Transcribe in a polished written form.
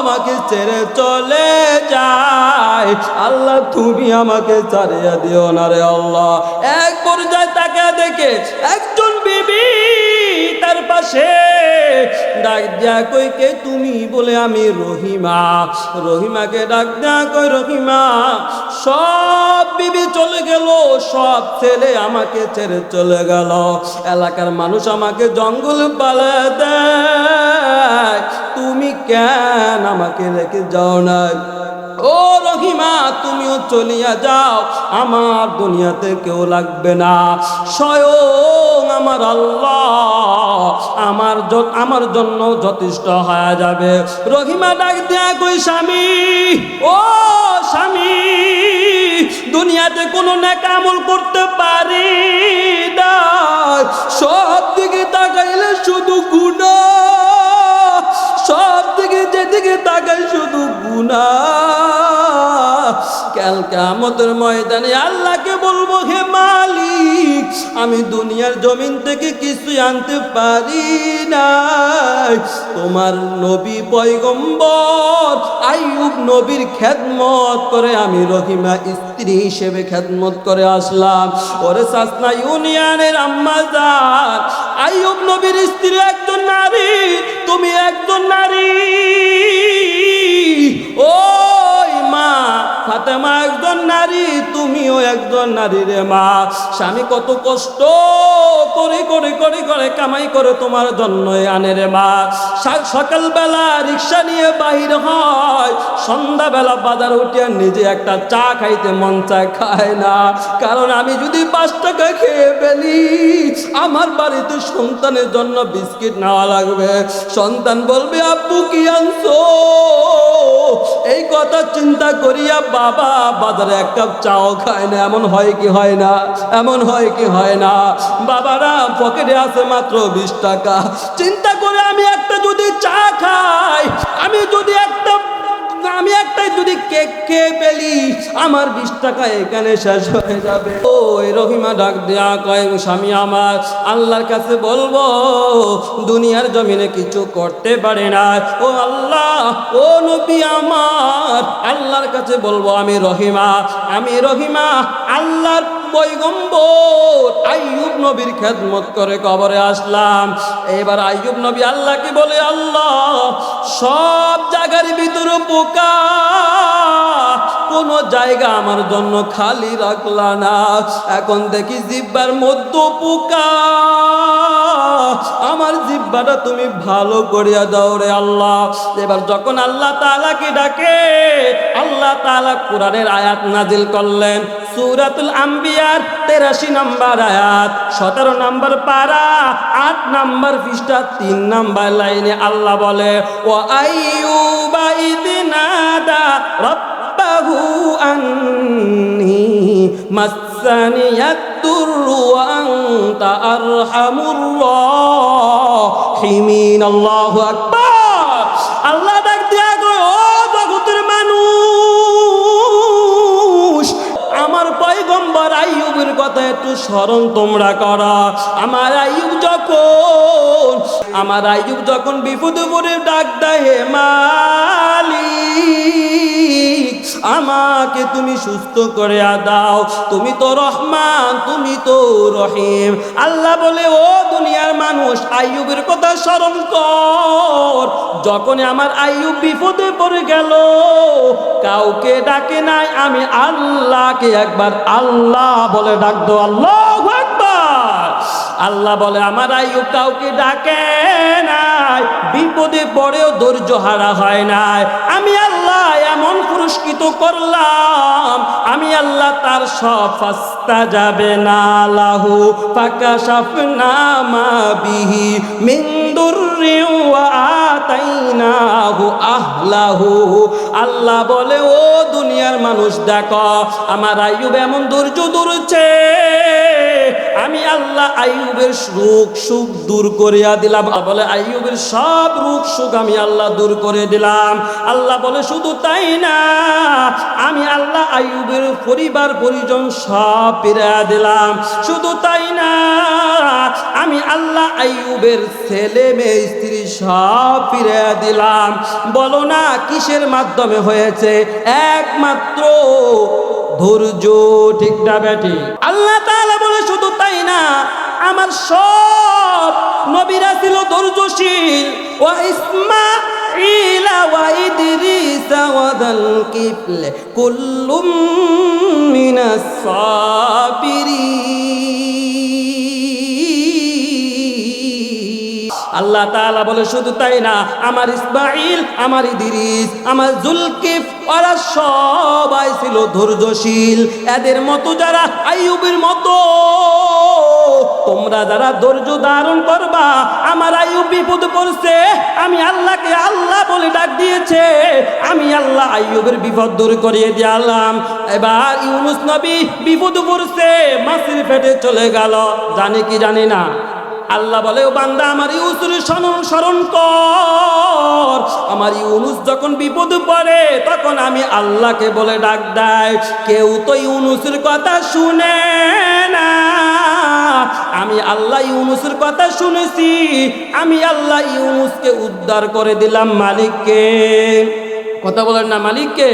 আমাকে ছেড়ে চলে যায়, আল্লাহ তুমি আমাকে ছাড়িয়ে দিও না রে আল্লাহ। এক পর্যায়ে তাকে দেখে একজন বিবি তার পাশে ডাক দিয়া কই, কে তুমি? বলে আমি রহিমা। রহিমাকে ডাক দিয়া কই, রহিমা সব বিবি চলে গেল, সব ছেলে আমাকে ছেড়ে চলে গেল, এলাকার মানুষ আমাকে জঙ্গল পালে দেয়, তুমি কেন আমাকে রেখে যাও নাই? ও রহিমা তুমিও চলিয়া যাও, আমার দুনিয়াতে কেউ লাগবে না, স্বয়ং আমার আল্লাহ আমার জন্য যথেষ্ট হয়ে যাবে। রহিমা ডাক দিয়া কই, স্বামী ও স্বামী, দুনিয়াতে কোনো নেক আমল করতে পারি না, সব দিকে তাকাইলে শুধু গুনাহ, সব দিকে যেদিকে তাকাই শুধু গুনাহ। কাল কিয়ামতের ময়দানে আল্লাহকে বলবো, হে মালিক আমি দুনিয়ার জমিন থেকে কিছুই আনতে পারি নাই, তোমার নবী পয়গম্বর আইয়ুব নবীর খেদমত করে আমি রহিমা স্ত্রী হিসেবে খেদমত করে আসলাম। ওরে সাসনা ইউনিয়নের আম্মা জান, আইয়ুব নবীর স্ত্রী একজন নারী, তুমি একজন নারী, ওই মা ফাতেমা একজন নারী, তুমিও একজন নারী রে মা। স্বামী কত কষ্ট করে করে করে করে কামাই করে তোমার জন্য আনে রে মা। সকালবেলা রিক্সা নিয়ে বাহির হয়, সন্ধ্যাবেলা বাজার উঠিয়া নিজে একটা চা খাইতে মন চায়, খায় না, কারণ আমি যদি 5 টাকা খেয়ে ফেলি আমার বাড়িতে সন্তানের জন্য বিস্কিট নেওয়া লাগবে, সন্তান বলবে আব্বু কি আনছো, এই কথা চিন্তা করিয়া বাবা বাজারে এক কাপ চাও খায় না। এমন হয় কি হয় না? এমন হয় কি হয় না? বাবারা পকেটে আছে মাত্র 20 টাকা, চিন্তা করে আমি একটা যদি চা খাই, আমি একটাই যদি কেক খেয়ে ফেলি আমার 20 টাকা এখানে শেষ হয়ে যাবে। ওই রহিমা ডাক দেয়া কয়, স্বামী আমার আল্লাহর কাছে বলবো দুনিয়ার জমিনে কিছু করতে পারে না, ও আল্লাহ ও নবী আমার আল্লাহর কাছে বলবো আমি রহিমা আল্লাহর পয়গম্বর আইয়ুব নবীর খেদমত করে কবরে আসলাম। এবার আইয়ুব নবী আল্লাহকে বলে, আল্লাহ সব জায়গার ভিতরে পোকা, কোন জায়গা আমার জন্য খালি রাখলা না, এখন দেখি জিহ্বার মধ্যে পোকা, আমার জিহ্বাটা তুমি ভালো করিয়া দাও রে আল্লাহ। এবার যখন আল্লাহ তাআলাকে ডাকে, আল্লাহ তাআলা কোরআনের আয়াত নাজিল করলেন, সূরাতুল আম্বিয়ার 83 নম্বর আয়াত, 17 নম্বর পারা, 8 নম্বর পৃষ্ঠা, 3 নম্বর লাইনে আল্লাহ বলে, ওয়া আইয়ুবা ইয নাদা রাব্বাহু আন্নী মাসসানিয়াদ দুররু ওয়া আনতা আরহামুর রাহিমিন। আল্লাহু আকবার। আল্লাহ ডাক দিয়া কয়, ও জগতের মানুষ, আমার পয়গম্বর আইয়ুবের কথা একটু স্মরণ তোমরা করো। আমার আইয়ুব যখন বিপদে পড়ে ডাক দেয়, হে মালিক আমাকে তুমি সুস্থ করে দাও, তুমি তো রহমান, তুমি তো রহিম। আল্লাহ বলে, ও দুনিয়ার মানুষ আইয়ুবের কথা স্মরণ কর, যখন আমার আইয়ুব বিপদে পড়ে গেল কাউকে ডাকে নাই, আমি আল্লাহকে একবার আল্লাহ বলে ডাক দো। আল্লাহু আকবার। আল্লাহ বলে, আমার আইয়ুব কাউকে ডাকে নাই, বিপদে পড়েও ধৈর্য হারা হয় নাই, আমি আল্লাহ এমন পুরস্কৃত করলাম, আমি আল্লাহ তার সব ফাস্তাজাবে না লাহু ফাকাশাফনা মা বিহি মিন দুররি ওয়া আতাইনাহু আহলাহু। আল্লাহ বলে, ও দুনিয়ার মানুষ দেখো, আমার আইয়ুব এমন ধৈর্য ধরেছে, আমি আল্লাহ আইয়ুবের রোগ সুখ দূর করিয়া দিলাম। বলে আইয়ুবের সব রোগ সুখ আমি আল্লাহ দূর করে দিলাম। আল্লাহ বলে শুধু তাই না, আমি আল্লাহ আইয়ুবের পরিবার পরিজন সব ফিরিয়ে দিলাম। শুধু তাই না, আমি আল্লাহ আইয়ুবের ছেলে মেয়ে স্ত্রী সব ফিরিয়ে দিলাম। বলো না কিসের মাধ্যমে হয়েছে? একমাত্র ধৈর্য। ঠিক না বেটি? আল্লাহ তাআলা বলে শুধু তাই না, আমার সব নবীরা ছিল ধৈর্যশীল। ওয়া ইসমাঈল ওয়া ইদরিস ওয়া যাল কিফল কুল্লুম মিনাস সাবিরিন। আল্লাহ তাআলা বলে শুধু তাই না, আমার ইসমাঈল, আমার ইদরিস, আমার জুলকিফ ওরা সবাই ছিল ধৈর্যশীল। এদের মতো যারা আইয়ুবের মতো তোমরা যারা ধৈর্য ধারণ করবা, আমার আইয়ুব বিপদ পড়ছে, আমি আল্লাহকে আল্লাহ বলে ডাক দিয়েছে, আমি আল্লাহ আইয়ুবের বিপদ দূর করিয়ে দিলাম। এবার ইউনুস নবী বিপদ পড়ছে, মাছের পেটে চলে গেল, জানি কি জানি না। আল্লাহ বলে ও বান্দা আমার ইউনুসের স্মরণ কর। আমার ইউনুস যখন বিপদ পড়ে তখন আমি আল্লাহকে বলে ডাক দেয়। কেউ তো ইউনুসের কথা শুনে না, আমি আল্লাহ ইউনুসের কথা শুনেছি। আমি আল্লাহ ইউনুসকে উদ্ধার করে দিলাম। মালিককে কথা বলেন না, মালিককে।